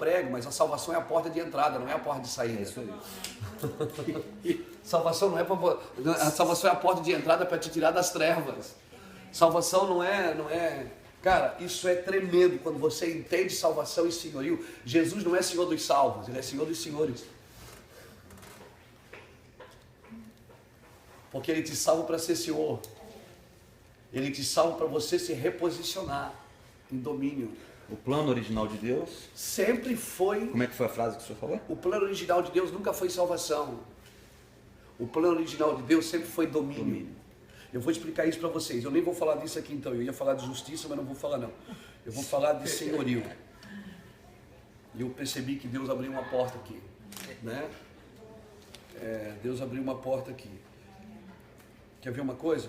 prego, mas a salvação é a porta de entrada, não é a porta de saída. É isso aí. Salvação não é a salvação é a porta de entrada para te tirar das trevas. Salvação não é. Cara, isso é tremendo quando você entende salvação e senhorio. Jesus não é Senhor dos salvos, Ele é Senhor dos senhores. Porque Ele te salva para ser Senhor. Ele te salva para você se reposicionar em domínio. O plano original de Deus Sempre foi. Como é que foi a frase que o senhor falou? O plano original de Deus nunca foi salvação. O plano original de Deus sempre foi domínio. Eu vou explicar isso para vocês. Eu nem vou falar disso aqui então. Eu ia falar de justiça, mas não vou falar não. Eu vou falar de senhorio. E eu percebi que Deus abriu uma porta aqui, né? Deus abriu uma porta aqui. Quer ver uma coisa?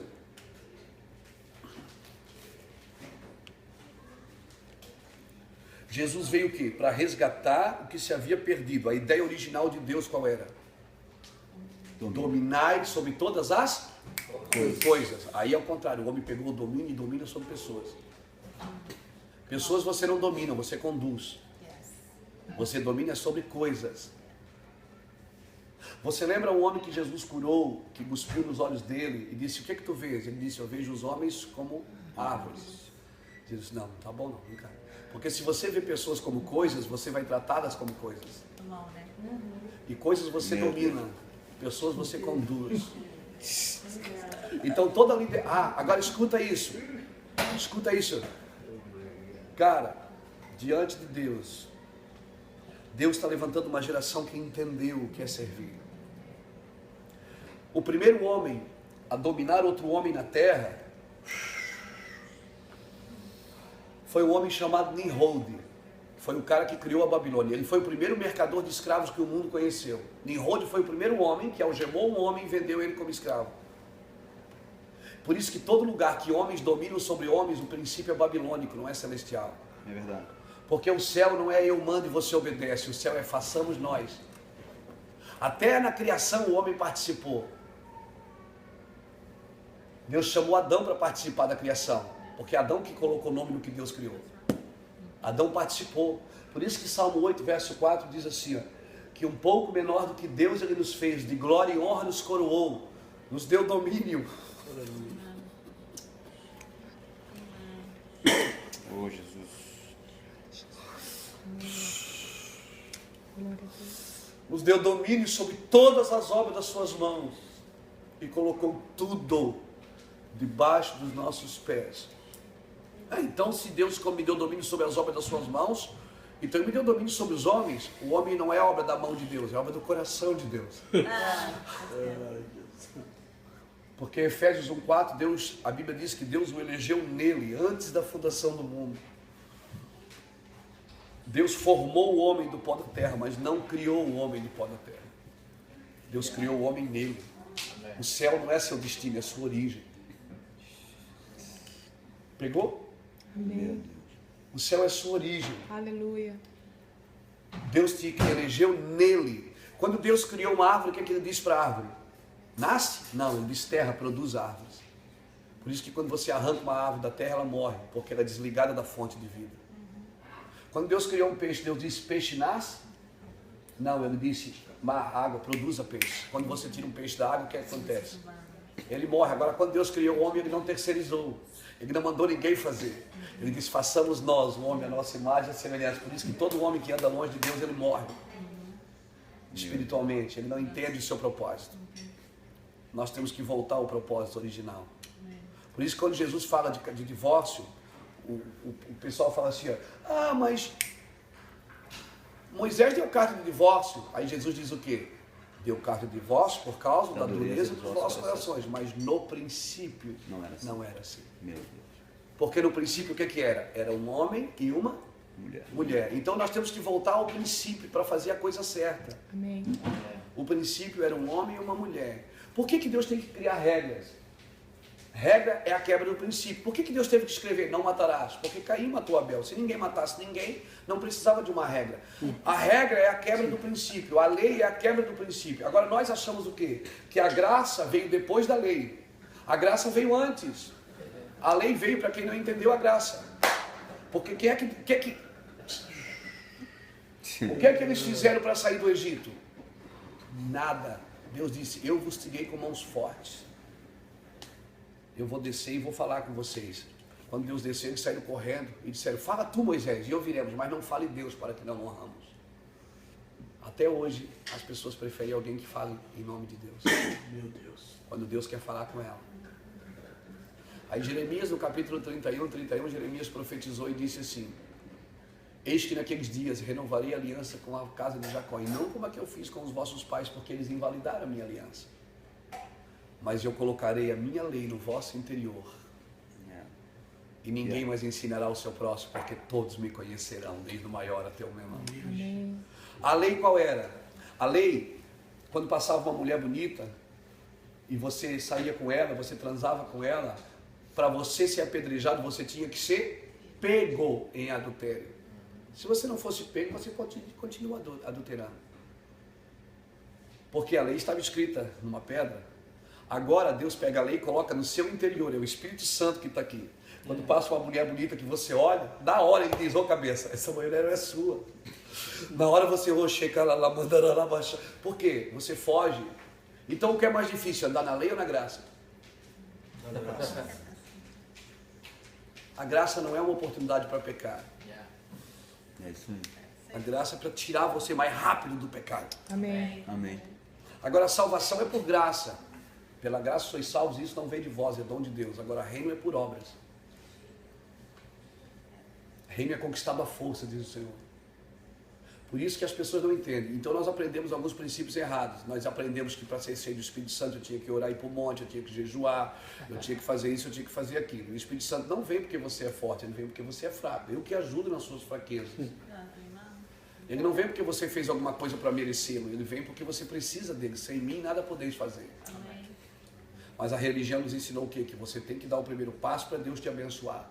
Jesus veio o quê? Para resgatar o que se havia perdido. A ideia original de Deus qual era? Dominar sobre todas as coisas. Aí ao contrário, o homem pegou o domínio e domina sobre pessoas. Pessoas você não domina, você conduz. Você domina sobre coisas. Você lembra um homem que Jesus curou, que cuspiu nos olhos dele e disse: o que é que tu vês? Ele disse: eu vejo os homens como árvores. Jesus disse: não, tá bom não, vem cá. Porque se você vê pessoas como coisas, você vai tratá-las como coisas. E coisas você domina, pessoas você conduz. Então toda liderança. Agora escuta isso. Escuta isso. Cara, diante de Deus, Deus está levantando uma geração que entendeu o que é servir. O primeiro homem a dominar outro homem na terra foi um homem chamado Nimrod. Foi o cara que criou a Babilônia. Ele foi o primeiro mercador de escravos que o mundo conheceu. Nimrod foi o primeiro homem que algemou um homem e vendeu ele como escravo. Por isso que todo lugar que homens dominam sobre homens, o princípio é babilônico, não é celestial. É verdade. Porque o céu não é eu mando e você obedece, o céu é façamos nós. Até na criação o homem participou. Deus chamou Adão para participar da criação, porque é Adão que colocou o nome no que Deus criou. Adão participou. Por isso que Salmo 8, verso 4 diz assim, ó, que um pouco menor do que Deus ele nos fez, de glória e honra nos coroou, nos deu domínio. Oh, Jesus. Nos deu domínio sobre todas as obras das suas mãos e colocou tudo debaixo dos nossos pés. Então se Deus me deu domínio sobre as obras das suas mãos, então Ele me deu domínio sobre os homens. O homem não é obra da mão de Deus, é obra do coração de Deus. Porque Efésios 1,4, a Bíblia diz que Deus o elegeu nele, antes da fundação do mundo. Deus formou o homem do pó da terra, mas não criou o homem do pó da terra. Deus criou o homem nele. O céu não é seu destino, é sua origem. Pegou? Amém. O céu é sua origem. Aleluia. Deus te elegeu nele. Quando Deus criou uma árvore, o que é que Ele disse para a árvore? Nasce? Não, Ele diz terra, produz árvores. Por isso que quando você arranca uma árvore da terra, ela morre, porque ela é desligada da fonte de vida. Quando Deus criou um peixe, Deus disse peixe nasce? Não, Ele disse mar, água, produza peixe. Quando você tira um peixe da água, o que acontece? Ele morre. Agora quando Deus criou o homem, Ele não terceirizou. Ele não mandou ninguém fazer. Ele disse, façamos nós, o homem, a nossa imagem e a semelhança. Por isso que todo homem que anda longe de Deus, ele morre. Espiritualmente, ele não entende o seu propósito. Nós temos que voltar ao propósito original. Por isso quando Jesus fala de divórcio, o pessoal fala assim, ó, mas Moisés deu carta de divórcio. Aí Jesus diz o quê? Deu carta de divórcio por causa da dureza dos vossos corações. Mas no princípio não era assim. Meu Deus. Porque no princípio o que era? Era um homem e uma mulher. Então nós temos que voltar ao princípio para fazer a coisa certa. Amém. O princípio era um homem e uma mulher. Por que Deus tem que criar regras? Regra é a quebra do princípio. Por que Deus teve que escrever não matarás? Porque Caim matou Abel. Se ninguém matasse ninguém, não precisava de uma regra. A regra é a quebra do princípio. A lei é a quebra do princípio. Agora nós achamos o quê? Que a graça veio depois da lei. A graça veio antes. A lei veio para quem não entendeu a graça. Porque quem é que O que é que eles fizeram para sair do Egito? Nada. Deus disse, eu vos tirei com mãos fortes. Eu vou descer e vou falar com vocês. Quando Deus desceu, eles saíram correndo e disseram, fala tu, Moisés, e ouviremos, mas não fale Deus para que não honramos. Até hoje, as pessoas preferem alguém que fale em nome de Deus. Meu Deus. Quando Deus quer falar com ela. Aí Jeremias, no capítulo 31, Jeremias profetizou e disse assim, eis que naqueles dias renovarei a aliança com a casa de Jacó, e não como a que eu fiz com os vossos pais, porque eles invalidaram a minha aliança. Mas eu colocarei a minha lei no vosso interior, e ninguém mais ensinará o seu próximo, porque todos me conhecerão, desde o maior até o menor. Amém. A lei qual era? A lei, quando passava uma mulher bonita, e você saía com ela, você transava com ela, para você ser apedrejado, você tinha que ser pego em adultério. Se você não fosse pego, você continua adulterando. Porque a lei estava escrita numa pedra. Agora Deus pega a lei e coloca no seu interior, é o Espírito Santo que está aqui. Quando passa uma mulher bonita que você olha, na hora ele diz, ô cabeça, essa mulher não é sua. Na hora você checa lá, mandará lá baixar. Por quê? Você foge. Então o que é mais difícil, andar na lei ou na graça? Na graça. A graça não é uma oportunidade para pecar. É isso aí. A graça é para tirar você mais rápido do pecado. Amém. Amém. Agora a salvação é por graça. Pela graça sois salvos, isso não vem de vós, é dom de Deus. Agora reino é por obras. Reino é conquistado à força, diz o Senhor. Por isso que as pessoas não entendem. Então nós aprendemos alguns princípios errados. Nós aprendemos que para ser cheio do Espírito Santo eu tinha que orar e ir para o monte, eu tinha que jejuar, eu tinha que fazer isso, eu tinha que fazer aquilo. O Espírito Santo não vem porque você é forte, ele vem porque você é fraco. Eu que ajudo nas suas fraquezas. Ele não vem porque você fez alguma coisa para merecê-lo, ele vem porque você precisa dele. Sem mim nada podeis fazer. Mas a religião nos ensinou o quê? Que você tem que dar o primeiro passo para Deus te abençoar.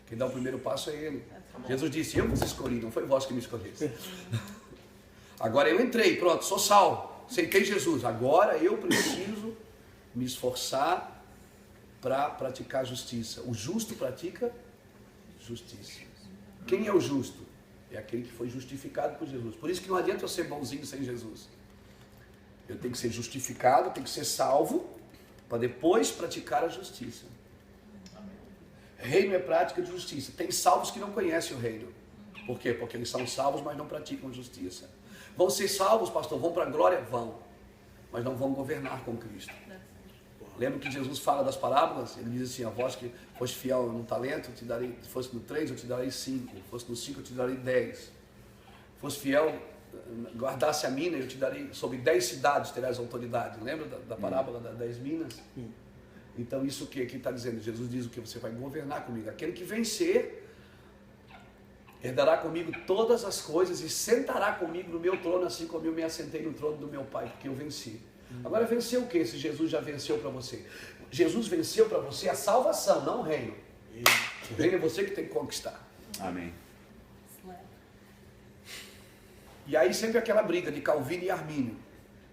Quem dá o primeiro passo é Ele. Jesus disse, eu vos escolhi, não foi vós que me escolheste. Agora eu entrei, pronto, sou salvo, aceitei Jesus. Agora eu preciso me esforçar para praticar justiça. O justo pratica justiça. Quem é o justo? É aquele que foi justificado por Jesus. Por isso que não adianta eu ser bonzinho sem Jesus. Eu tenho que ser justificado, tenho que ser salvo, para depois praticar a justiça. Reino é prática de justiça. Tem salvos que não conhecem o reino. Por quê? Porque eles são salvos, mas não praticam justiça. Vão ser salvos, pastor? Vão para a glória? Vão. Mas não vão governar com Cristo. Lembra que Jesus fala das parábolas? Ele diz assim, a vós que foste fiel no talento, eu te darei, se fosse no 3, eu te darei 5. Se fosse no 5, eu te darei 10. Se fosse fiel, guardasse a mina, eu te darei, sobre 10 cidades terás autoridade. Lembra da parábola das 10 minas? Então isso o que aqui está dizendo? Jesus diz o que? Você vai governar comigo. Aquele que vencer, herdará comigo todas as coisas e sentará comigo no meu trono, assim como eu me assentei no trono do meu Pai, porque eu venci. Agora vencer o que se Jesus já venceu para você? Jesus venceu para você a salvação, não o reino. O reino é você que tem que conquistar. Amém. E aí sempre aquela briga de Calvino e Armínio.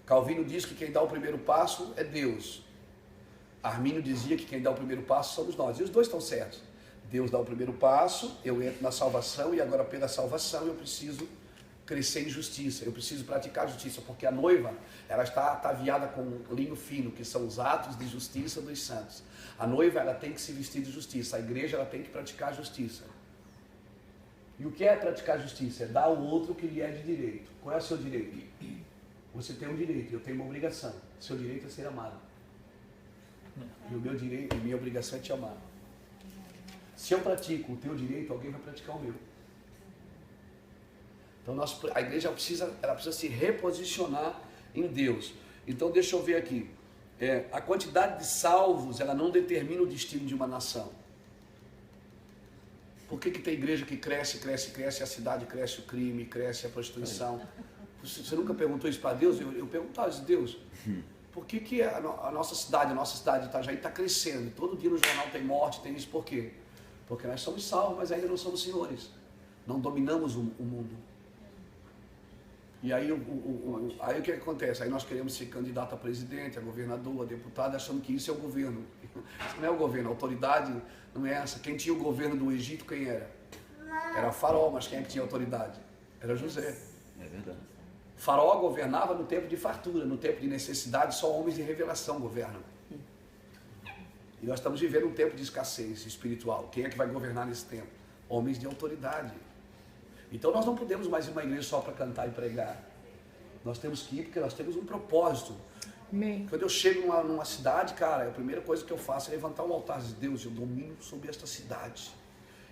Calvino diz que quem dá o primeiro passo é Deus. Armínio dizia que quem dá o primeiro passo somos nós. E os dois estão certos. Deus dá o primeiro passo, eu entro na salvação e agora pela salvação eu preciso crescer em justiça. Eu preciso praticar justiça, porque a noiva, ela está ataviada com linho fino, que são os atos de justiça dos santos. A noiva, ela tem que se vestir de justiça. A igreja, ela tem que praticar justiça. E o que é praticar justiça? É dar ao outro o que lhe é de direito. Qual é o seu direito? Você tem um direito, eu tenho uma obrigação. Seu direito é ser amado. E o meu direito, minha obrigação é te amar. Se eu pratico o teu direito, alguém vai praticar o meu. Então a igreja precisa se reposicionar em Deus. Então deixa eu ver aqui. A quantidade de salvos, ela não determina o destino de uma nação. Por que tem igreja que cresce, a cidade cresce o crime, cresce a prostituição? Você nunca perguntou isso para Deus? Eu perguntava isso a Deus. Por que a nossa cidade de Itajaí está crescendo? Todo dia no jornal tem morte, tem isso. Por quê? Porque nós somos salvos, mas ainda não somos senhores. Não dominamos o mundo. E aí, aí o que acontece? Aí nós queremos ser candidato a presidente, a governador, a deputado, achando que isso é o governo. Isso não é o governo, a autoridade não é essa. Quem tinha o governo do Egito, quem era? Era Faraó, mas quem é que tinha autoridade? Era José. É verdade. Faraó governava no tempo de fartura, no tempo de necessidade, só homens de revelação governam. E nós estamos vivendo um tempo de escassez espiritual. Quem é que vai governar nesse tempo? Homens de autoridade. Então nós não podemos mais ir uma igreja só para cantar e pregar. Nós temos que ir porque nós temos um propósito. Amém. Quando eu chego numa cidade, cara, a primeira coisa que eu faço é levantar um altar de Deus. Eu domino sobre esta cidade.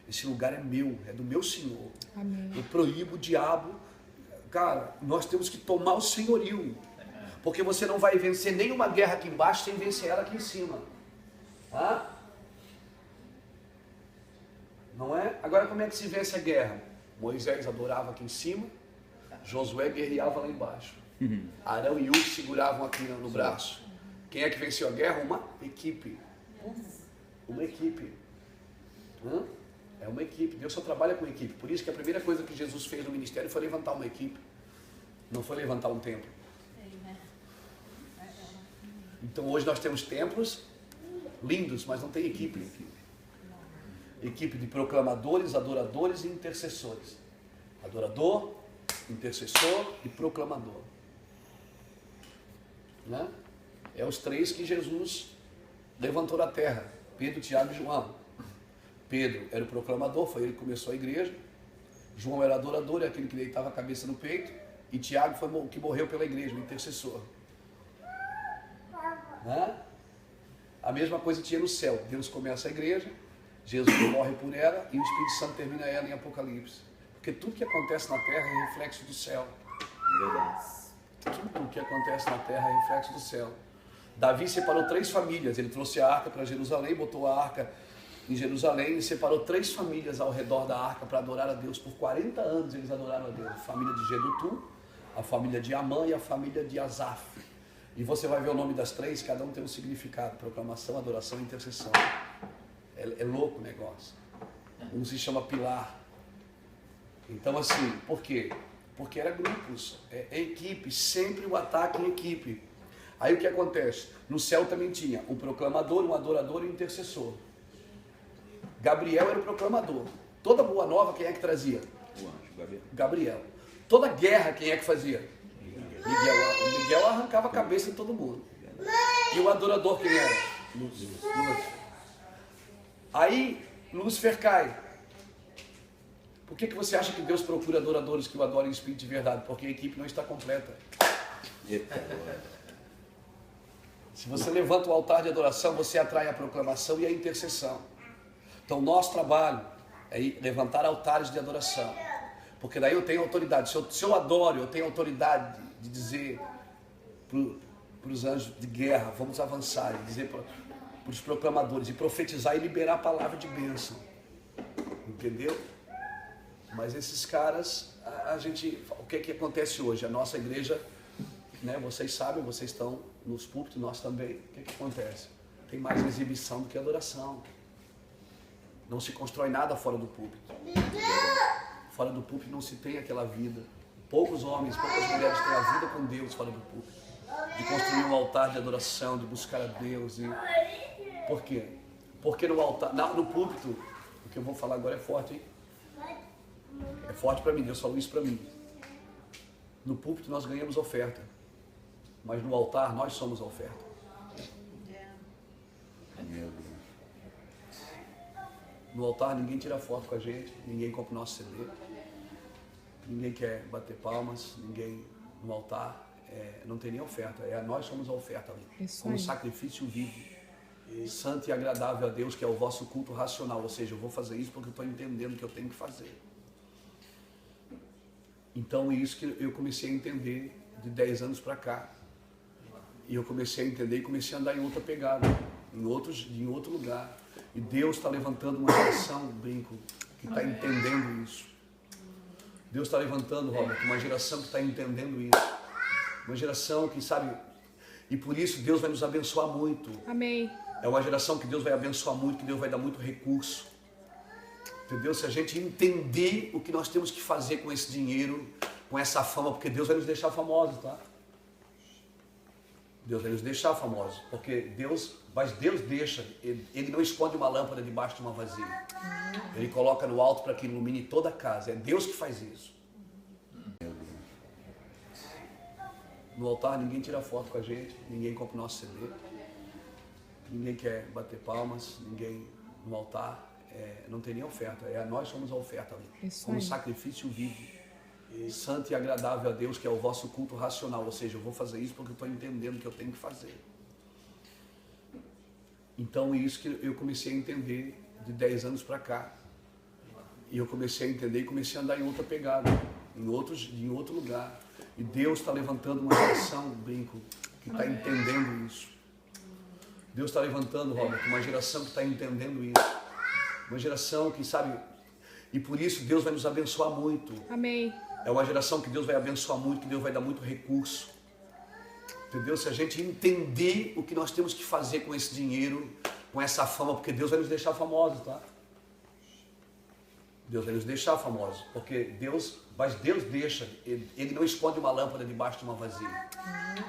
Esse lugar é meu, é do meu Senhor. Amém. Eu proíbo o diabo. Cara, nós temos que tomar o senhorio. Porque você não vai vencer nenhuma guerra aqui embaixo sem vencer ela aqui em cima. Ah? Não é? Agora como é que se vence a guerra? Moisés adorava aqui em cima, Josué guerreava lá embaixo. Arão e Hur seguravam aqui no braço. Quem é que venceu a guerra? Uma equipe. Uma equipe. É uma equipe. Deus só trabalha com equipe. Por isso que a primeira coisa que Jesus fez no ministério foi levantar uma equipe. Não foi levantar um templo. Então hoje nós temos templos lindos, mas não tem equipe. Equipe de proclamadores, adoradores e intercessores. Adorador, intercessor e proclamador. Né? É os três que Jesus levantou da terra. Pedro, Tiago e João. Pedro era o proclamador, foi ele que começou a igreja. João era adorador, é aquele que deitava a cabeça no peito. E Tiago foi o que morreu pela igreja, o intercessor. Né? A mesma coisa tinha no céu. Deus começa a igreja, Jesus morre por ela e o Espírito Santo termina ela em Apocalipse. Porque tudo que acontece na terra é reflexo do céu. Verdade. Tudo que acontece na terra é reflexo do céu. Davi separou 3 famílias. Ele trouxe a arca para Jerusalém, botou a arca em Jerusalém e separou 3 famílias ao redor da arca para adorar a Deus. Por 40 anos eles adoraram a Deus. A família de Jedutum, a família de Amã e a família de Asaf. E você vai ver o nome das 3, cada um tem um significado. Proclamação, adoração e intercessão. É louco o negócio. Um se chama pilar. Então assim, por quê? Porque era grupos, é equipe, sempre o ataque em equipe. Aí o que acontece? No céu também tinha um proclamador, um adorador e um intercessor. Gabriel era o proclamador. Toda boa nova, quem é que trazia? O anjo, Gabriel. Toda guerra, quem é que fazia? Miguel arrancava a cabeça de todo mundo. E o adorador, quem era? Lúcifer. Aí, Lúcifer cai. Por que você acha que Deus procura adoradores que o adorem em espírito de verdade? Porque a equipe não está completa. Se você levanta o altar de adoração, você atrai a proclamação e a intercessão. Então, nosso trabalho é levantar altares de adoração. Porque daí eu tenho autoridade. Se eu adoro, eu tenho autoridade de dizer para os anjos de guerra, vamos avançar, e dizer para os proclamadores, e profetizar e liberar a palavra de bênção. Entendeu? Mas esses caras, o que acontece hoje? A nossa igreja, né, vocês sabem, vocês estão nos púlpitos, nós também. O que acontece? Tem mais exibição do que adoração. Não se constrói nada fora do púlpito. Fora do púlpito não se tem aquela vida. Poucos homens, poucas mulheres têm a vida com Deus fora do púlpito. De construir um altar de adoração, de buscar a Deus. Por quê? Porque no altar, no púlpito, o que eu vou falar agora é forte, hein? É forte para mim, Deus falou isso para mim. No púlpito nós ganhamos oferta, mas no altar nós somos a oferta. Meu Deus. No altar ninguém tira foto com a gente, ninguém compra o nosso CD, ninguém quer bater palmas, ninguém no altar, não tem nem oferta, nós somos a oferta ali, como sacrifício vivo, santo e agradável a Deus, que é o vosso culto racional, ou seja, eu vou fazer isso porque eu estou entendendo o que eu tenho que fazer. Então é isso que eu comecei a entender de 10 anos para cá. E eu comecei a entender e comecei a andar em outra pegada, em outro lugar. E Deus está levantando uma geração, brinco, que está entendendo isso. Deus está levantando, Robert, uma geração que está entendendo isso. Uma geração que sabe... E por isso Deus vai nos abençoar muito. Amém. É uma geração que Deus vai abençoar muito, que Deus vai dar muito recurso. Entendeu? Se a gente entender o que nós temos que fazer com esse dinheiro, com essa fama, porque Deus vai nos deixar famosos, tá? Deus vai nos deixar famosos, porque Deus deixa, ele não esconde uma lâmpada debaixo de uma vasilha. Ele coloca no alto para que ilumine toda a casa. É Deus que faz isso. No altar ninguém tira foto com a gente, ninguém compra o nosso CD, ninguém quer bater palmas, ninguém no altar, não tem nem oferta, nós somos a oferta ali, como sacrifício vivo, santo e agradável a Deus, que é o vosso culto racional, ou seja, eu vou fazer isso porque eu estou entendendo que eu tenho que fazer. Então é isso que eu comecei a entender de 10 anos para cá. E eu comecei a entender e comecei a andar em outra pegada, em outro lugar. E Deus está levantando uma geração, brinco, que está entendendo isso. Deus está levantando, Robert, uma geração que está entendendo isso. Uma geração que sabe, e por isso Deus vai nos abençoar muito. Amém. É uma geração que Deus vai abençoar muito, que Deus vai dar muito recurso. Entendeu? Se a gente entender o que nós temos que fazer com esse dinheiro, com essa fama, porque Deus vai nos deixar famosos, tá? Deus vai nos deixar famosos, porque mas Deus deixa, ele não esconde uma lâmpada debaixo de uma vasilha.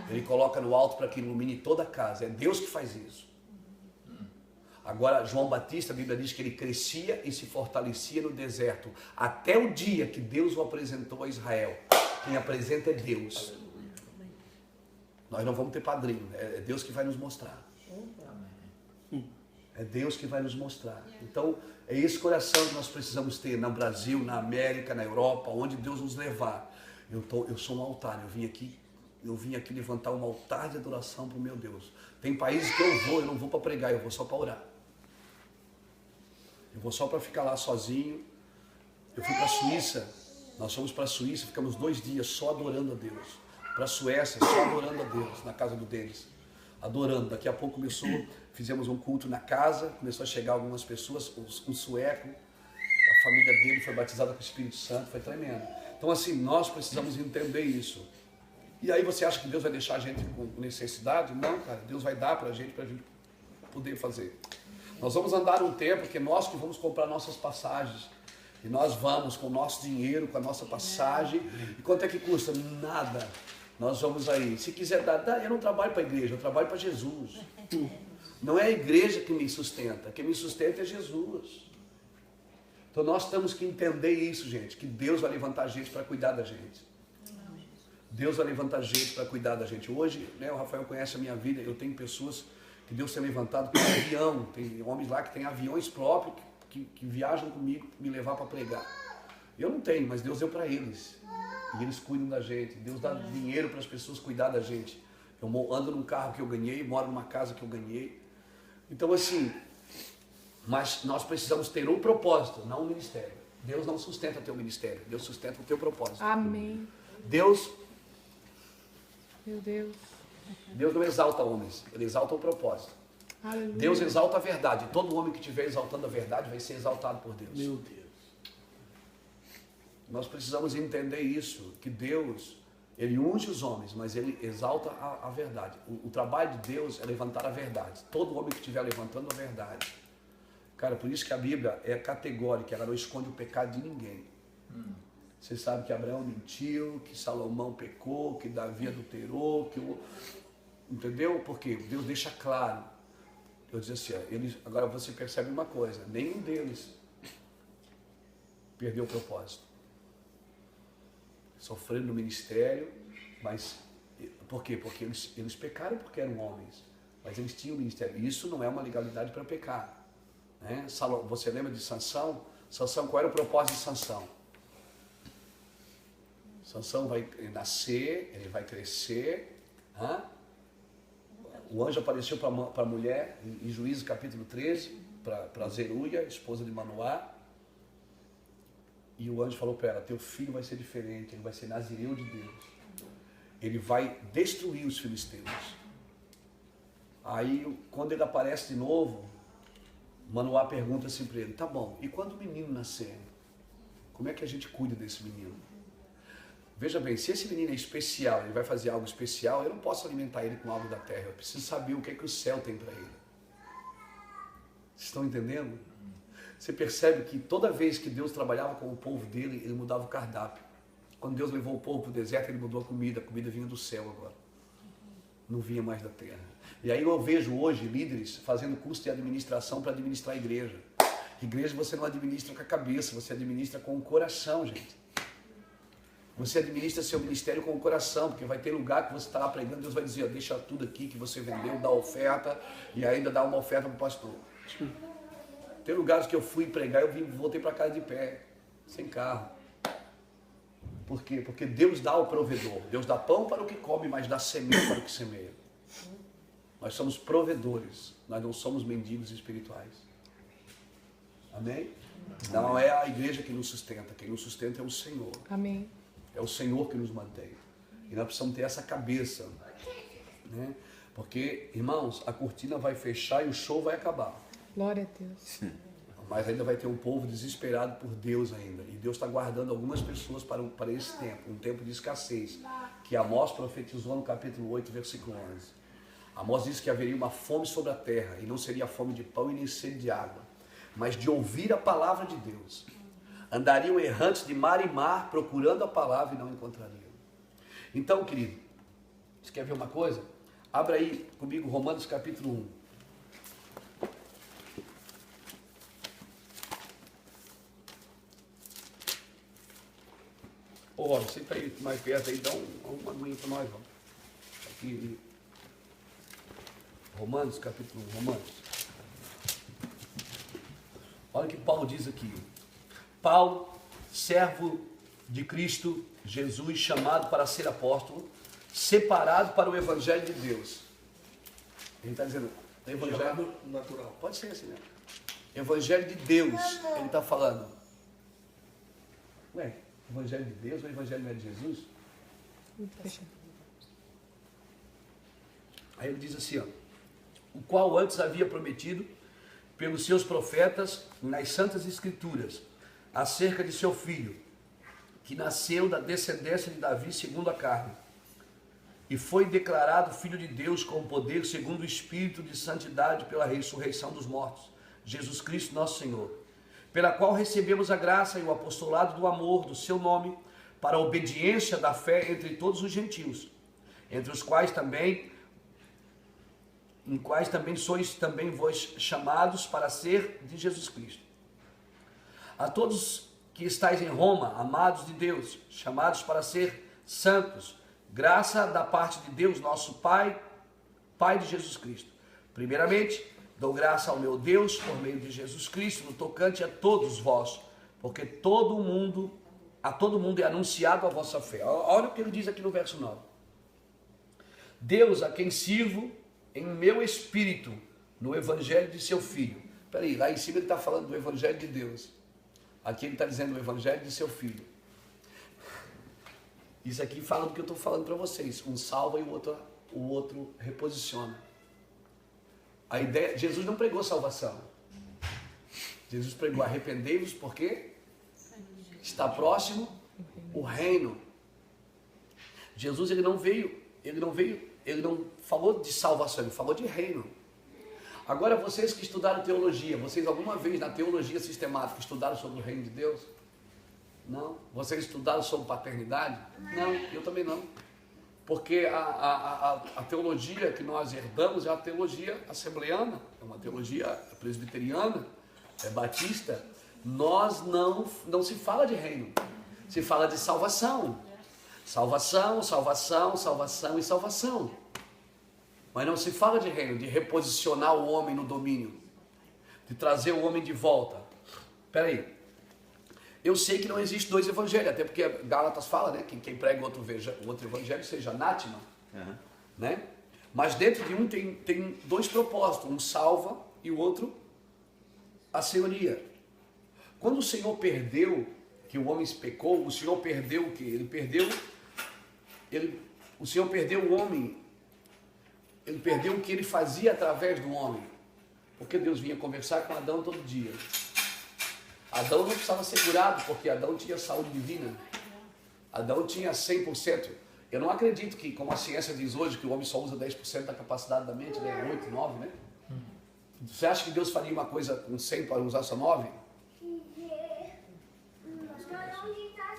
Ele coloca no alto para que ilumine toda a casa, é Deus que faz isso. Agora, João Batista, a Bíblia diz que ele crescia e se fortalecia no deserto, até o dia que Deus o apresentou a Israel. Quem apresenta é Deus. Nós não vamos ter padrinho, é Deus que vai nos mostrar. É Deus que vai nos mostrar. Então, é esse coração que nós precisamos ter no Brasil, na América, na Europa, onde Deus nos levar. Eu sou um altar, eu vim aqui levantar um altar de adoração para o meu Deus. Tem países que eu não vou para pregar, eu vou só para orar. Eu vou só para ficar lá sozinho. Eu fui para a Suíça, nós fomos para a Suíça, ficamos 2 dias só adorando a Deus. Para a Suécia, só adorando a Deus, na casa do Denis. Adorando, daqui a pouco fizemos um culto na casa, começou a chegar algumas pessoas, um sueco, a família dele foi batizada com o Espírito Santo, foi tremendo. Então assim, nós precisamos entender isso. E aí você acha que Deus vai deixar a gente com necessidade? Não, cara, Deus vai dar para a gente poder fazer. Nós vamos andar um tempo que nós que vamos comprar nossas passagens. E nós vamos com o nosso dinheiro, com a nossa passagem. E quanto é que custa? Nada. Nós vamos aí. Se quiser dar, eu não trabalho para a igreja, eu trabalho para Jesus. Não é a igreja que me sustenta, quem me sustenta é Jesus. Então nós temos que entender isso, gente, que Deus vai levantar gente para cuidar da gente. Deus vai levantar gente para cuidar da gente. Hoje, né, o Rafael conhece a minha vida, eu tenho pessoas que Deus tem levantado com avião, tem homens lá que têm aviões próprios, que viajam comigo, me levar para pregar. Eu não tenho, mas Deus deu para eles. E eles cuidam da gente. Deus dá dinheiro para as pessoas cuidar da gente. Eu ando num carro que eu ganhei, moro numa casa que eu ganhei. Então assim, mas nós precisamos ter um propósito, não um ministério. Deus não sustenta teu ministério, Deus sustenta o teu propósito. Amém. Meu Deus. Deus não exalta homens, Ele exalta o propósito. Aleluia. Deus exalta a verdade. Todo homem que estiver exaltando a verdade vai ser exaltado por Deus. Meu Deus. Nós precisamos entender isso, que Deus, Ele unge os homens, mas Ele exalta a verdade. O trabalho de Deus é levantar a verdade. Todo homem que estiver levantando a verdade. Cara, por isso que a Bíblia é categórica, ela não esconde o pecado de ninguém. Você sabe que Abraão mentiu, que Salomão pecou, que Davi adulterou, entendeu? Porque Deus deixa claro. Eu disse assim, agora você percebe uma coisa, nenhum deles perdeu o propósito. Sofrendo no ministério, mas por quê? Porque eles pecaram porque eram homens, mas eles tinham ministério. Isso não é uma legalidade para pecar. Né? Você lembra de Sansão? Sansão, qual era o propósito de Sansão? Sansão vai nascer, ele vai crescer. O anjo apareceu para a mulher, em Juízes capítulo 13, para Zeruia, esposa de Manoá. E o anjo falou para ela, teu filho vai ser diferente, ele vai ser nazireu de Deus. Ele vai destruir os filisteus. Aí, quando ele aparece de novo, Manoá pergunta assim para ele, tá bom, e quando o menino nascer, como é que a gente cuida desse menino? Veja bem, se esse menino é especial, ele vai fazer algo especial, eu não posso alimentar ele com algo da terra, eu preciso saber o que é que o céu tem para ele. Vocês estão entendendo? Você percebe que toda vez que Deus trabalhava com o povo dele, ele mudava o cardápio. Quando Deus levou o povo para o deserto, ele mudou a comida vinha do céu agora. Não vinha mais da terra. E aí eu vejo hoje líderes fazendo curso de administração para administrar a igreja. Igreja você não administra com a cabeça, você administra com o coração, gente. Você administra seu ministério com o coração, porque vai ter lugar que você está lá pregando, Deus vai dizer, ó, deixa tudo aqui que você vendeu, dá oferta, e ainda dá uma oferta para o pastor. Tem lugares que eu fui pregar, voltei para casa de pé, sem carro. Por quê? Porque Deus dá o provedor. Deus dá pão para o que come, mas dá semente para o que semeia. Nós somos provedores, nós não somos mendigos espirituais. Amém? Não é a igreja que nos sustenta, quem nos sustenta é o Senhor. Amém. É o Senhor que nos mantém. E nós precisamos ter essa cabeça, né? Porque, irmãos, a cortina vai fechar e o show vai acabar. Glória a Deus. Mas ainda vai ter um povo desesperado por Deus ainda. E Deus está guardando algumas pessoas para esse tempo, um tempo de escassez, que Amós profetizou no capítulo 8, versículo 11. Amós disse que haveria uma fome sobre a terra, e não seria fome de pão e nem sede de água, mas de ouvir a palavra de Deus. Andariam errantes de mar em mar, procurando a palavra e não encontrariam. Então, querido, você quer ver uma coisa? Abra aí comigo Romanos capítulo 1. Ô, você está aí mais perto aí, dá uma aguinha para nós, vamos. Aqui, Romanos, capítulo 1, Romanos. Olha o que Paulo diz aqui. Paulo, servo de Cristo Jesus, chamado para ser apóstolo, separado para o Evangelho de Deus. Ele está dizendo, Evangelho natural. Pode ser assim, né? Evangelho de Deus, ele está falando. Ué, Evangelho de Deus ou Evangelho não é de Jesus? Aí ele diz assim, ó, o qual antes havia prometido pelos seus profetas nas santas escrituras, acerca de seu filho, que nasceu da descendência de Davi segundo a carne, e foi declarado filho de Deus com poder segundo o Espírito de santidade pela ressurreição dos mortos, Jesus Cristo nosso Senhor, pela qual recebemos a graça e o apostolado do amor do seu nome, para a obediência da fé entre todos os gentios, entre os quais também sois também vós chamados para ser de Jesus Cristo. A todos que estáis em Roma, amados de Deus, chamados para ser santos, graça da parte de Deus, nosso Pai, Pai de Jesus Cristo. Primeiramente, dou graça ao meu Deus por meio de Jesus Cristo, no tocante a todos vós, porque a todo mundo é anunciado a vossa fé. Olha o que ele diz aqui no verso 9. Deus, a quem sirvo em meu espírito, no evangelho de seu filho. Peraí, lá em cima ele está falando do evangelho de Deus. Aqui ele está dizendo o evangelho de seu filho. Isso aqui fala do que eu estou falando para vocês. Um salva e o outro reposiciona. A ideia, Jesus não pregou salvação. Jesus pregou arrependei-vos porque está próximo o reino. Jesus ele não falou de salvação, ele falou de reino. Agora vocês que estudaram teologia, vocês alguma vez na teologia sistemática estudaram sobre o reino de Deus? Não. Vocês estudaram sobre paternidade? Não, eu também não. Porque a teologia que nós herdamos é a teologia assembleana, é uma teologia presbiteriana, é batista. Nós não se fala de reino, se fala de salvação. Salvação, salvação, salvação e salvação. Mas não se fala de reino, de reposicionar o homem no domínio, de trazer o homem de volta. Espera aí. Eu sei que não existe dois evangelhos, até porque Gálatas fala, né? Que quem prega outro evangelho seja anátema, né? Mas dentro de um tem dois propósitos, um salva e o outro a senhoria. Quando o Senhor perdeu, que o homem pecou, o Senhor perdeu o que? O Senhor perdeu o homem, ele perdeu o que ele fazia através do homem, porque Deus vinha conversar com Adão todo dia. Adão não precisava ser curado, porque Adão tinha saúde divina. Adão tinha 100%. Eu não acredito que, como a ciência diz hoje, que o homem só usa 10% da capacidade da mente, né? 8, 9, né? Você acha que Deus faria uma coisa com 100 para usar só 9?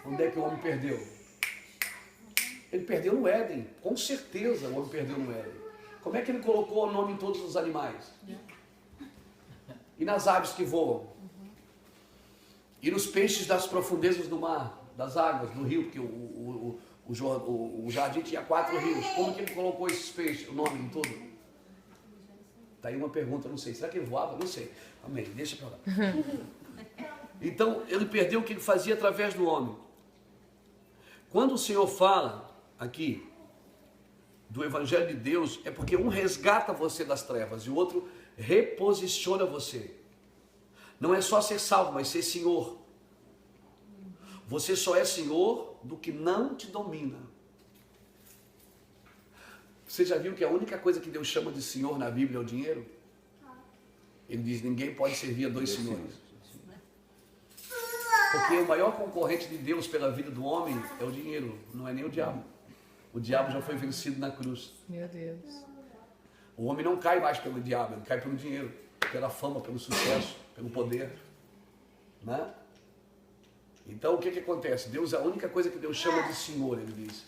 Onde é que o homem perdeu? Ele perdeu no Éden. Com certeza o homem perdeu no Éden. Como é que ele colocou o nome em todos os animais? E nas aves que voam? E nos peixes das profundezas do mar? das águas, do rio, porque o jardim tinha 4 rios. Como que ele colocou esses peixes, o nome em tudo? Tá aí uma pergunta, não sei. Será que ele voava? Não sei. Amém, deixa pra lá. Então, ele perdeu o que ele fazia através do homem. Quando o Senhor fala aqui do Evangelho de Deus, é porque um resgata você das trevas e o outro reposiciona você. Não é só ser salvo, mas ser senhor. Você só é senhor do que não te domina. Você já viu que a única coisa que Deus chama de senhor na Bíblia é o dinheiro? Ele diz, ninguém pode servir a 2 senhores. Porque o maior concorrente de Deus pela vida do homem é o dinheiro, não é nem o diabo. O diabo já foi vencido na cruz. Meu Deus. O homem não cai mais pelo diabo, ele cai pelo dinheiro, pela fama, pelo sucesso, pelo poder. Né? Então o que acontece? Deus, a única coisa que Deus chama de senhor, ele diz.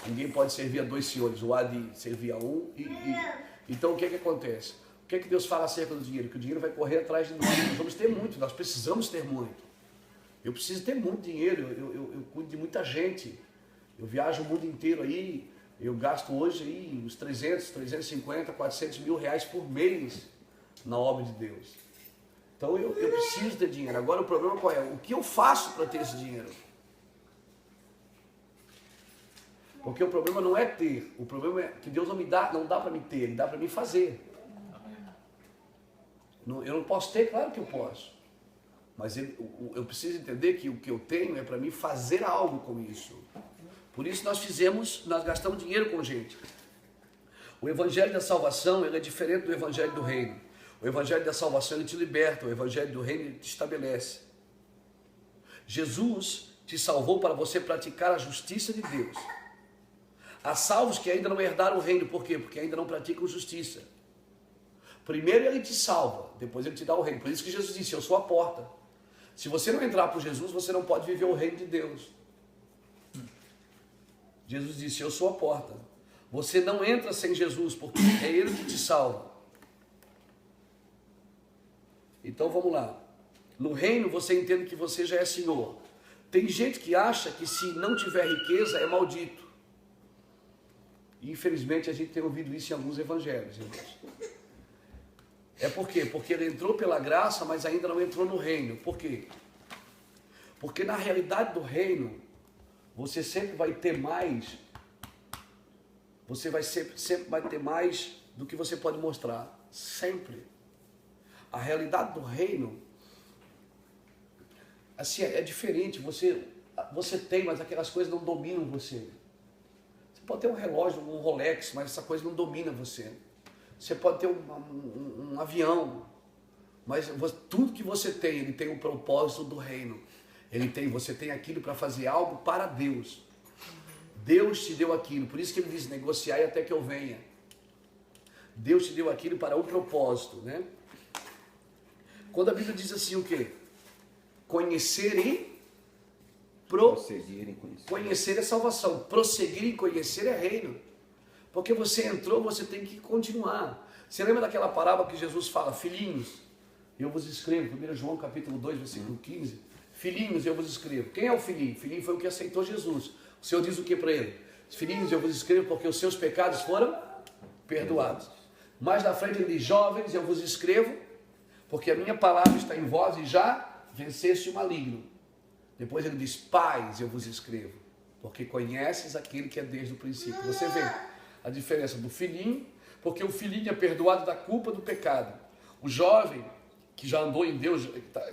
Ninguém pode servir a 2 senhores, o há de servir a um Então o que acontece? O que Deus fala acerca do dinheiro? Que o dinheiro vai correr atrás de nós. Nós vamos ter muito, nós precisamos ter muito. Eu preciso ter muito dinheiro, eu cuido de muita gente. Eu viajo o mundo inteiro aí, eu gasto hoje aí uns 300, 350, 400 mil reais por mês na obra de Deus. Então eu preciso ter dinheiro. Agora o problema qual é? O que eu faço para ter esse dinheiro? Porque o problema não é ter, o problema é que Deus não dá para me ter, Ele dá para me fazer. Eu não posso ter, claro que eu posso. Mas eu preciso entender que o que eu tenho é para mim fazer algo com isso. Por isso nós gastamos dinheiro com gente. O evangelho da salvação, ele é diferente do evangelho do reino. O evangelho da salvação, ele te liberta. O evangelho do reino, ele te estabelece. Jesus te salvou para você praticar a justiça de Deus. Há salvos que ainda não herdaram o reino. Por quê? Porque ainda não praticam justiça. Primeiro ele te salva, depois ele te dá o reino. Por isso que Jesus disse, eu sou a porta. Se você não entrar por Jesus, você não pode viver o reino de Deus. Jesus disse, eu sou a porta. Você não entra sem Jesus, porque é Ele que te salva. Então vamos lá. No reino você entende que você já é senhor. Tem gente que acha que se não tiver riqueza é maldito. E infelizmente a gente tem ouvido isso em alguns evangelhos, irmãos. É por quê? Porque ele entrou pela graça, mas ainda não entrou no reino. Por quê? Porque na realidade do reino, você sempre vai ter mais. Você sempre vai ter mais do que você pode mostrar. Sempre. A realidade do reino, assim, é diferente. Você tem, mas aquelas coisas não dominam você. Você pode ter um relógio, um Rolex, mas essa coisa não domina você. Você pode ter um avião, mas tudo que você tem, ele tem um propósito do reino. Você tem aquilo para fazer algo para Deus. Deus te deu aquilo, por isso que ele diz, negociai até que eu venha. Deus te deu aquilo para um propósito, né? Quando a Bíblia diz assim o quê? Conhecer e prosseguir em conhecer. Conhecer é salvação, prosseguir em conhecer é reino. Porque você entrou, você tem que continuar. Você lembra daquela parábola que Jesus fala, filhinhos, eu vos escrevo, 1 João capítulo 2, versículo 15, filhinhos, eu vos escrevo. Quem é o filhinho? O filhinho foi o que aceitou Jesus. O Senhor diz o que para ele? Filhinhos, eu vos escrevo porque os seus pecados foram perdoados. Mais na frente ele diz, jovens, eu vos escrevo porque a minha palavra está em vós e já venceste o maligno. Depois ele diz, pais, eu vos escrevo porque conheces aquele que é desde o princípio. Você vê a diferença do filhinho, porque o filhinho é perdoado da culpa do pecado. O jovem, que já andou em Deus,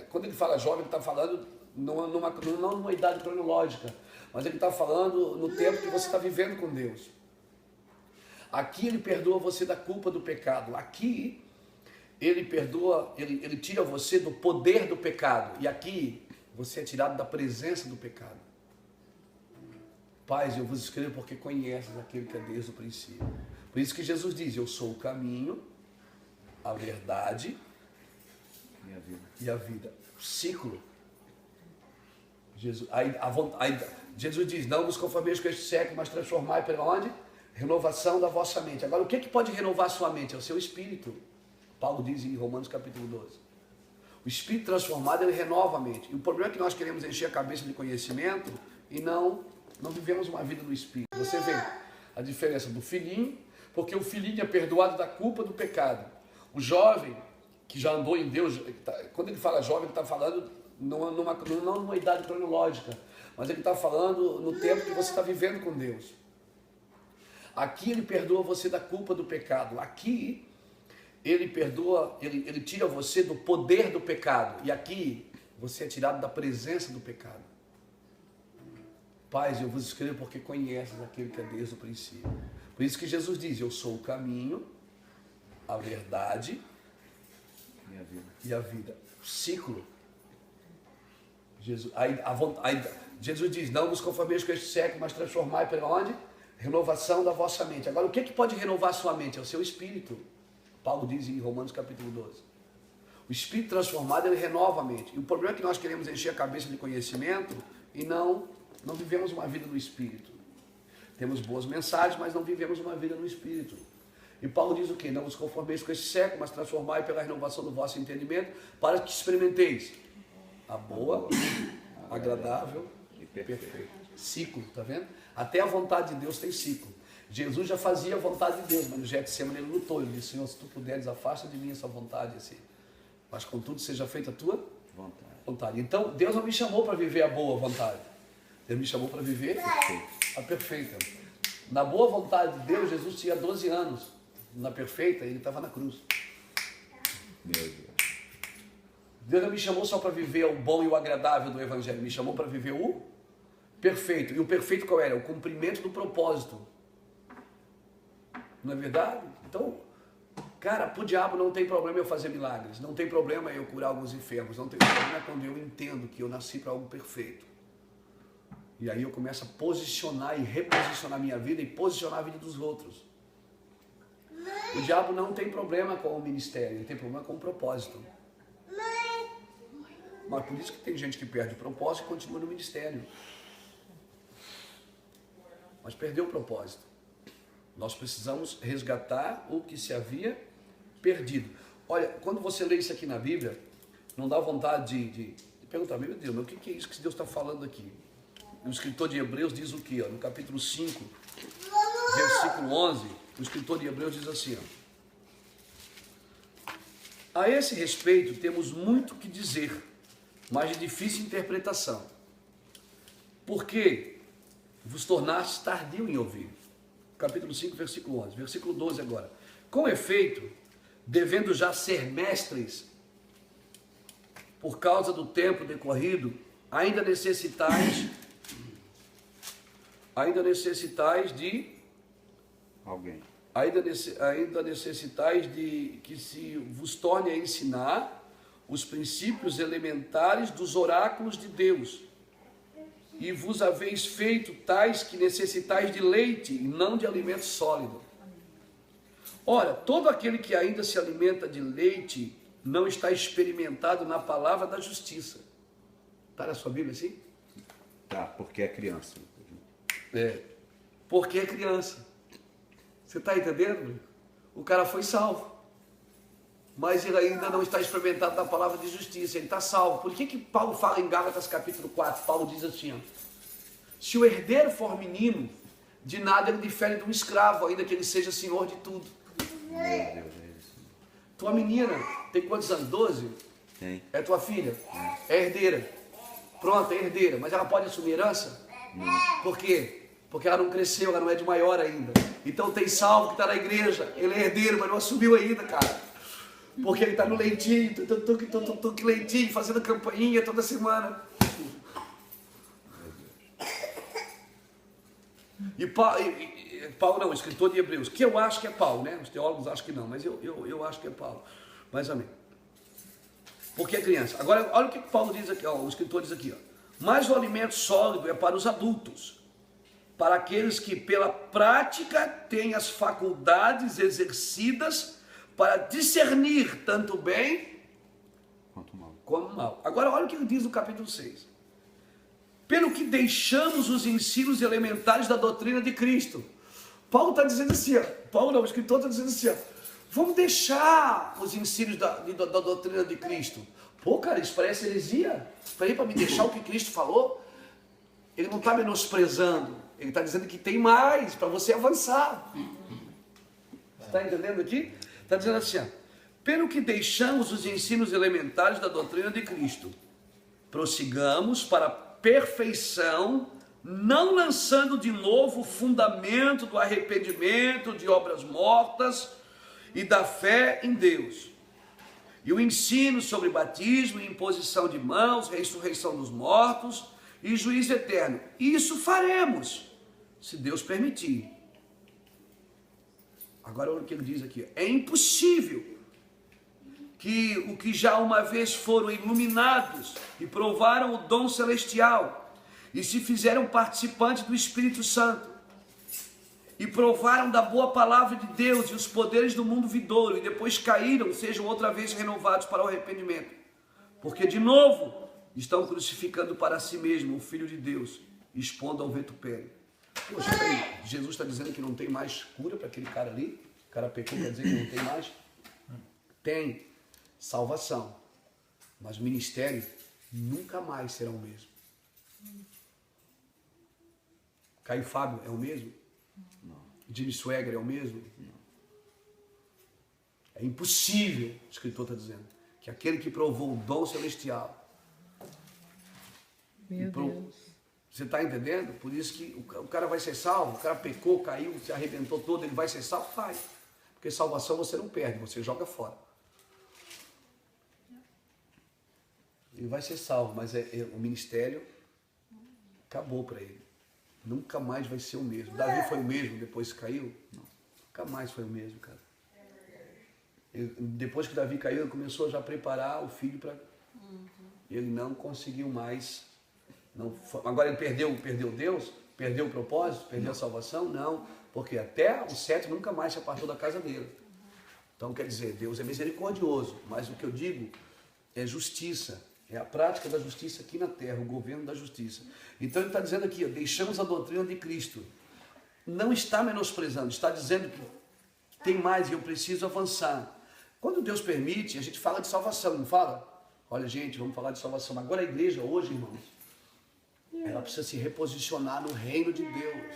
quando ele fala jovem, ele está falando não numa idade cronológica, mas ele está falando no tempo que você está vivendo com Deus. Aqui ele perdoa você da culpa do pecado. Aqui ele perdoa, ele tira você do poder do pecado. E aqui você é tirado da presença do pecado. Pais, eu vos escrevo porque conheces aquele que é desde o princípio. Por isso que Jesus diz, eu sou o caminho, a verdade e a vida. O ciclo. Jesus diz, não vos conformeis com este século, mas transformai pela onde? Renovação da vossa mente. Agora, o que pode renovar a sua mente? É o seu espírito. Paulo diz em Romanos capítulo 12. O espírito transformado, ele renova a mente. E o problema é que nós queremos encher a cabeça de conhecimento e não vivemos uma vida no Espírito. Você vê a diferença do filhinho, porque o filhinho é perdoado da culpa do pecado. O jovem que já andou em Deus, quando ele fala jovem, ele está falando não numa idade cronológica, mas ele está falando no tempo que você está vivendo com Deus. Aqui ele perdoa você da culpa do pecado. Aqui ele perdoa, ele tira você do poder do pecado. E aqui você é tirado da presença do pecado. Pais, eu vos escrevo porque conheces aquele que é desde o princípio. Por isso que Jesus diz, eu sou o caminho, a verdade e a vida. O ciclo. Jesus diz, não vos conformeis com este século, mas transformai pela onde? Renovação da vossa mente. Agora, o que pode renovar a sua mente? É o seu espírito. Paulo diz em Romanos capítulo 12. O espírito transformado, ele renova a mente. E o problema é que nós queremos encher a cabeça de conhecimento e não vivemos uma vida no espírito. Temos boas mensagens, mas não vivemos uma vida no espírito. E Paulo diz o quê? Não vos conformeis com este século, mas transformai pela renovação do vosso entendimento, para que experimenteis a boa, agradável e perfeita. Ciclo, tá vendo? Até a vontade de Deus tem ciclo. Jesus já fazia a vontade de Deus, mas no Getsemane ele lutou. Ele disse, Senhor, se tu puderes, afasta de mim essa vontade, assim. Mas contudo seja feita a tua vontade. Então, Deus não me chamou para viver a boa vontade. Deus me chamou para viver a perfeita. Na boa vontade de Deus, Jesus tinha 12 anos. Na perfeita, ele estava na cruz. Meu Deus. Deus não me chamou só para viver o bom e o agradável do Evangelho. Me chamou para viver o perfeito. E o perfeito qual era? O cumprimento do propósito. Não é verdade? Então, cara, para o diabo não tem problema eu fazer milagres. Não tem problema eu curar alguns enfermos. Não tem problema quando eu entendo que eu nasci para algo perfeito. E aí eu começo a posicionar e reposicionar minha vida e posicionar a vida dos outros. O diabo não tem problema com o ministério, ele tem problema com o propósito. Mas por isso que tem gente que perde o propósito e continua no ministério. Mas perdeu o propósito. Nós precisamos resgatar o que se havia perdido. Olha, quando você lê isso aqui na Bíblia, não dá vontade de perguntar, meu Deus, mas o que é isso que Deus está falando aqui? O escritor de Hebreus diz o quê? No capítulo 5, versículo 11, o escritor de Hebreus diz assim, a esse respeito temos muito que dizer, mas de difícil interpretação. Porque vos tornastes tardio em ouvir. Capítulo 5, versículo 11. Versículo 12 agora. Com efeito, devendo já ser mestres, por causa do tempo decorrido, ainda necessitais de alguém. Ainda necessitais de que se vos torne a ensinar os princípios elementares dos oráculos de Deus. E vos haveis feito tais que necessitais de leite e não de alimento sólido. Ora, todo aquele que ainda se alimenta de leite não está experimentado na palavra da justiça. Está na sua Bíblia assim? Tá, porque é criança. Porque é criança. Você está entendendo? O cara foi salvo. Mas ele ainda não está experimentado na palavra de justiça. Ele está salvo. Por que Paulo fala em Gálatas capítulo 4? Paulo diz assim, se o herdeiro for menino, de nada ele difere de um escravo, ainda que ele seja senhor de tudo. Meu Deus, é isso. Tua menina tem quantos anos? 12? Tem. É tua filha? É herdeira. Pronto, é herdeira. Mas ela pode assumir herança? Não. Por quê? Porque ela não cresceu, ela não é de maior ainda. Então tem salvo que está na igreja. Ele é herdeiro, mas não assumiu ainda, cara. Porque ele está no leitinho, que leitinho, fazendo campainha toda semana. E Paulo não, o escritor de Hebreus, que eu acho que é Paulo, né? Os teólogos acham que não, mas eu acho que é Paulo. Mas amém. Porque é criança. Agora, olha o que Paulo diz aqui, o escritor diz aqui, mas o alimento sólido é para os adultos, para aqueles que pela prática têm as faculdades exercidas para discernir tanto bem como mal. Agora olha o que ele diz no capítulo 6. Pelo que deixamos os ensinos elementares da doutrina de Cristo. Paulo está dizendo assim, Paulo não, o escritor está dizendo assim, vamos deixar os ensinos da doutrina de Cristo. Pô, cara, isso parece heresia. Falei para me deixar o que Cristo falou. Ele não está menosprezando. Ele está dizendo que tem mais para você avançar. Você está entendendo aqui? Está dizendo assim, ó, pelo que deixamos os ensinos elementares da doutrina de Cristo, prossigamos para a perfeição, não lançando de novo o fundamento do arrependimento, de obras mortas e da fé em Deus. E o ensino sobre batismo, imposição de mãos, ressurreição dos mortos e juízo eterno. Isso faremos, se Deus permitir. Agora olha o que ele diz aqui. É impossível que o que já uma vez foram iluminados e provaram o dom celestial e se fizeram participantes do Espírito Santo e provaram da boa palavra de Deus e os poderes do mundo vindouro e depois caíram, sejam outra vez renovados para o arrependimento, porque de novo estão crucificando para si mesmo o Filho de Deus, expondo ao vitupério. Poxa, peraí, Jesus está dizendo que não tem mais cura para aquele cara ali? O cara pecou, quer dizer que não tem mais? Tem salvação, mas o ministério nunca mais será o mesmo. Caio Fábio é o mesmo? Não. Jimmy Swagger é o mesmo? Não. É impossível, o escritor está dizendo, que aquele que provou o dom celestial. Meu Deus. Você está entendendo? Por isso que o cara vai ser salvo, o cara pecou, caiu, se arrebentou todo, ele vai ser salvo? Vai. Porque salvação você não perde, você joga fora. Ele vai ser salvo, mas o ministério acabou para ele. Nunca mais vai ser o mesmo. Davi foi o mesmo depois que caiu? Não. Nunca mais foi o mesmo, cara. Depois que Davi caiu, ele começou já a preparar o filho para... Ele não conseguiu mais. Não foi... Agora ele perdeu Deus? Perdeu o propósito? Perdeu a salvação? Não. Porque até o 7 nunca mais se apartou da casa dele. Então quer dizer, Deus é misericordioso. Mas o que eu digo é justiça. É a prática da justiça aqui na terra, o governo da justiça. Então ele está dizendo aqui, ó, deixamos a doutrina de Cristo. Não está menosprezando, está dizendo que tem mais e eu preciso avançar. Quando Deus permite, a gente fala de salvação, não fala? Olha, gente, vamos falar de salvação. Agora a igreja hoje, irmãos, ela precisa se reposicionar no reino de Deus.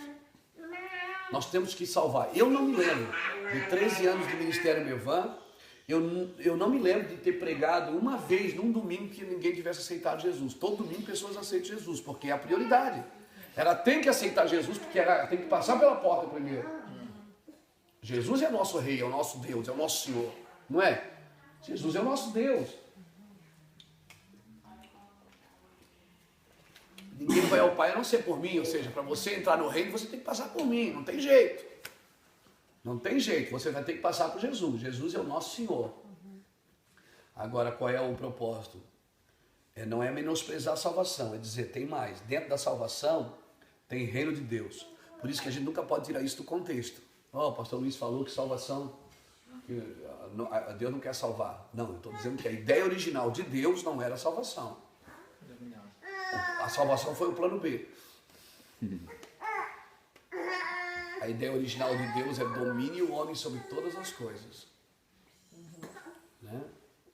Nós temos que salvar. Eu não me lembro de 13 anos de ministério Mevan, eu não me lembro de ter pregado uma vez num domingo que ninguém tivesse aceitado Jesus. Todo domingo pessoas aceitam Jesus, porque é a prioridade. Ela tem que aceitar Jesus, porque ela tem que passar pela porta primeiro. Jesus é nosso rei, é o nosso Deus, é o nosso Senhor. Não é? Jesus é o nosso Deus. Ninguém vai ao Pai a não ser por mim. Ou seja, para você entrar no reino, você tem que passar por mim. Não tem jeito. Não tem jeito. Você vai ter que passar por Jesus. Jesus é o nosso Senhor. Agora, qual é o propósito? Não é menosprezar a salvação. É dizer, tem mais. Dentro da salvação, tem reino de Deus. Por isso que a gente nunca pode tirar isso do contexto. O pastor Luiz falou que salvação... Deus não quer salvar. Não, eu estou dizendo que a ideia original de Deus não era a salvação. A salvação foi o plano B. A ideia original de Deus é domine o homem sobre todas as coisas. Né?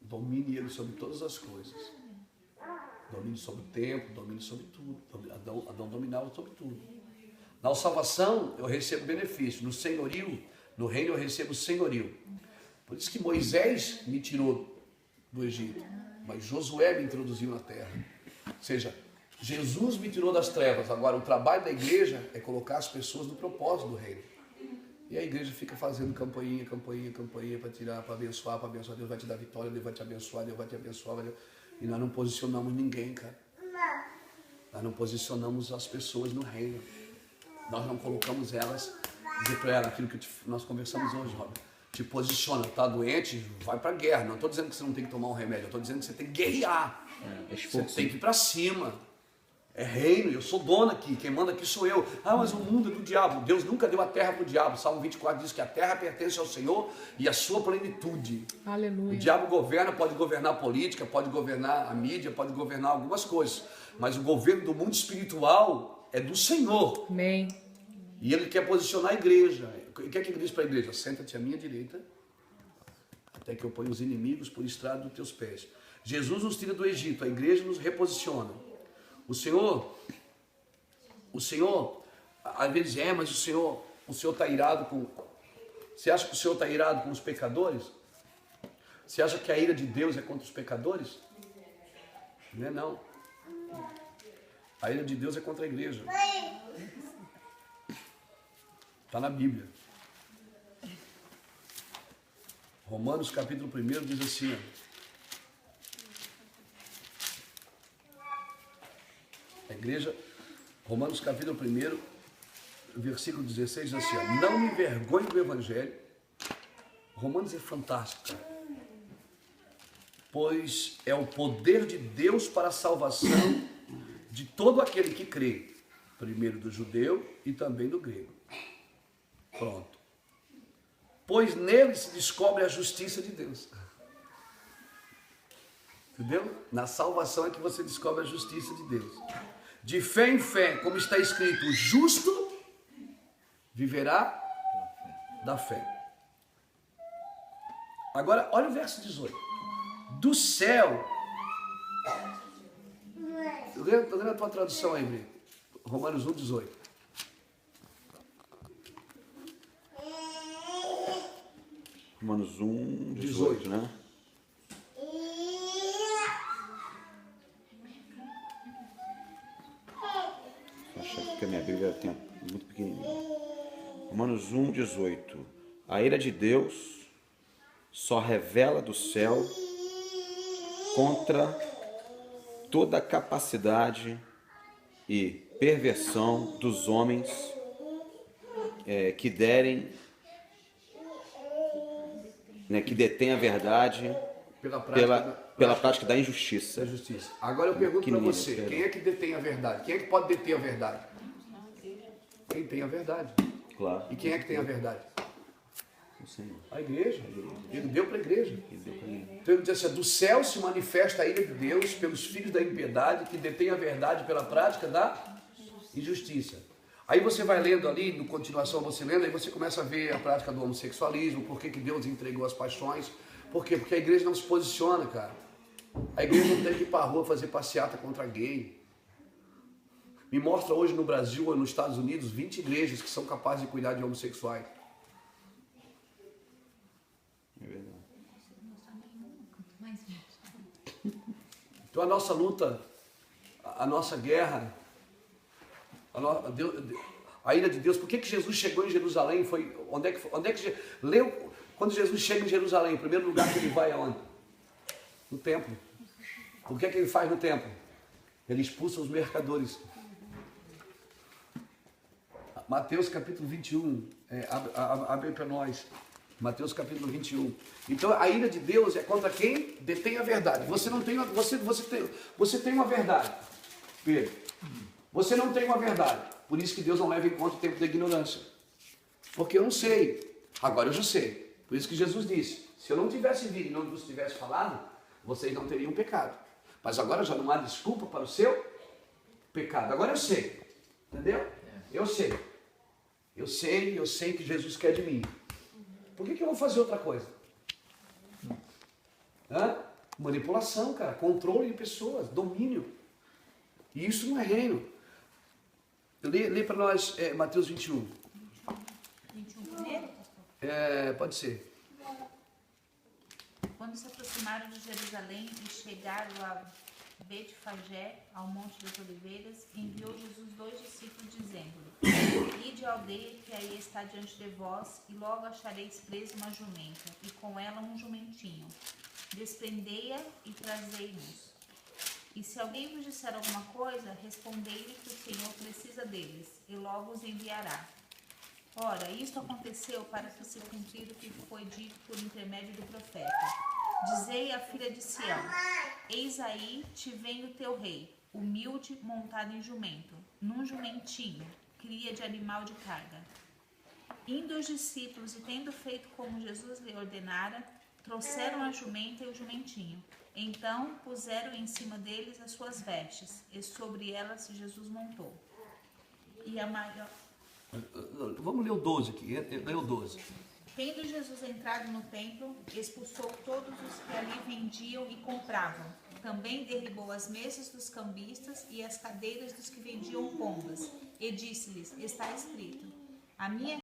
Domine ele sobre todas as coisas. Domine sobre o tempo, domine sobre tudo. Adão dominava sobre tudo. Na salvação eu recebo benefício. No senhorio, no reino eu recebo senhorio. Por isso que Moisés me tirou do Egito, mas Josué me introduziu na terra. Ou seja, Jesus me tirou das trevas. Agora, o trabalho da igreja é colocar as pessoas no propósito do reino. E a igreja fica fazendo campainha para tirar, para abençoar. Deus vai te dar vitória, Deus vai te abençoar, Deus vai te abençoar. E nós não posicionamos ninguém, cara. Nós não posicionamos as pessoas no reino. Nós não colocamos elas, dizer para elas aquilo que nós conversamos hoje, Robert. Te posiciona, tá doente, vai pra guerra. Não estou dizendo que você não tem que tomar um remédio, eu estou dizendo que você tem que guerrear. Você tem que ir para cima. É reino, eu sou dono aqui, quem manda aqui sou eu. Mas o mundo é do diabo. Deus nunca deu a terra para o diabo. Salmo 24 diz que a terra pertence ao Senhor e a sua plenitude. Aleluia. O diabo governa, pode governar a política, pode governar a mídia, pode governar algumas coisas. Mas o governo do mundo espiritual é do Senhor. Amém. E ele quer posicionar a igreja. O que é que ele diz para a igreja? Senta-te à minha direita, até que eu ponha os inimigos por estrado dos teus pés. Jesus nos tira do Egito, a igreja nos reposiciona. O Senhor O Senhor, às vezes mas o Senhor está irado com... Você acha que o Senhor está irado com os pecadores? Você acha que a ira de Deus é contra os pecadores? Não é não. A ira de Deus é contra a igreja. Está na Bíblia. Romanos capítulo 1 diz assim, a igreja, Romanos capítulo 1, versículo 16 diz assim, não me envergonhe do Evangelho. Romanos é fantástico, cara. Pois é o poder de Deus para a salvação de todo aquele que crê, primeiro do judeu e também do grego. Pronto. Pois nele se descobre a justiça de Deus. Entendeu? Na salvação é que você descobre a justiça de Deus. De fé em fé, como está escrito, o justo viverá da fé. Agora, olha o verso 18. Do céu. Estou lendo a tua tradução aí, Bri. Romanos 1, 18. Romanos 1, 18, né? Acho que a minha Bíblia tem muito pequenininha. Romanos 1, 18. A ira de Deus só revela do céu contra toda a capacidade e perversão dos homens que detêm a verdade pela prática da injustiça. Agora eu pergunto para você, quem é que detém a verdade? Quem é que pode deter a verdade? Quem tem a verdade. Claro. E quem é que tem a verdade? O Senhor. A igreja. Ele deu para a igreja. Então ele diz assim, do céu se manifesta a ira de Deus pelos filhos da impiedade que detêm a verdade pela prática da injustiça. Aí você vai lendo ali, no continuação você lendo, aí você começa a ver a prática do homossexualismo, por que Deus entregou as paixões. Por quê? Porque a igreja não se posiciona, cara. A igreja não tem que ir para a rua fazer passeata contra gay. Me mostra hoje no Brasil ou nos Estados Unidos 20 igrejas que são capazes de cuidar de homossexuais. É verdade. Então a nossa luta, a nossa guerra, a ira de Deus, por que Jesus chegou em Jerusalém? Quando Jesus chega em Jerusalém, o primeiro lugar que ele vai é onde? No templo. O que é que ele faz no templo? Ele expulsa os mercadores. Mateus capítulo 21, abre para nós. Mateus capítulo 21. Então a ira de Deus é contra quem detém a verdade. Você tem uma verdade, Pedro. Você não tem uma verdade. Por isso que Deus não leva em conta o tempo da ignorância. Porque eu não sei. Agora eu já sei. Por isso que Jesus disse, se eu não tivesse vindo e não vos tivesse falado, vocês não teriam pecado. Mas agora já não há desculpa para o seu pecado. Agora eu sei. Entendeu? Eu sei. Eu sei que Jesus quer de mim. Por que eu vou fazer outra coisa? Manipulação, cara. Controle de pessoas. Domínio. E isso não é reino. Lê para nós Mateus 21. 21 primeiro, pastor? Pode ser. Quando se aproximaram de Jerusalém e chegaram a Betfagé, ao Monte das Oliveiras, enviou Jesus 2 discípulos, dizendo-lhe: Ide à aldeia que aí está diante de vós, e logo achareis presa uma jumenta, e com ela um jumentinho. Desprendei-a e trazei-nos. E se alguém vos disser alguma coisa, respondei-lhe que o Senhor precisa deles, e logo os enviará. Ora, isto aconteceu para que se cumprir o que foi dito por intermédio do profeta. Dizei à filha de Sião: Eis aí te vem o teu rei, humilde, montado em jumento, num jumentinho, cria de animal de carga. Indo os discípulos e tendo feito como Jesus lhe ordenara, trouxeram a jumenta e o jumentinho. Então puseram em cima deles as suas vestes, e sobre elas Jesus montou. E a maior... Vamos ler o 12 aqui. Lê o 12. Tendo Jesus entrado no templo, expulsou todos os que ali vendiam e compravam. Também derribou as mesas dos cambistas e as cadeiras dos que vendiam pombas, E disse-lhes: Está escrito: a minha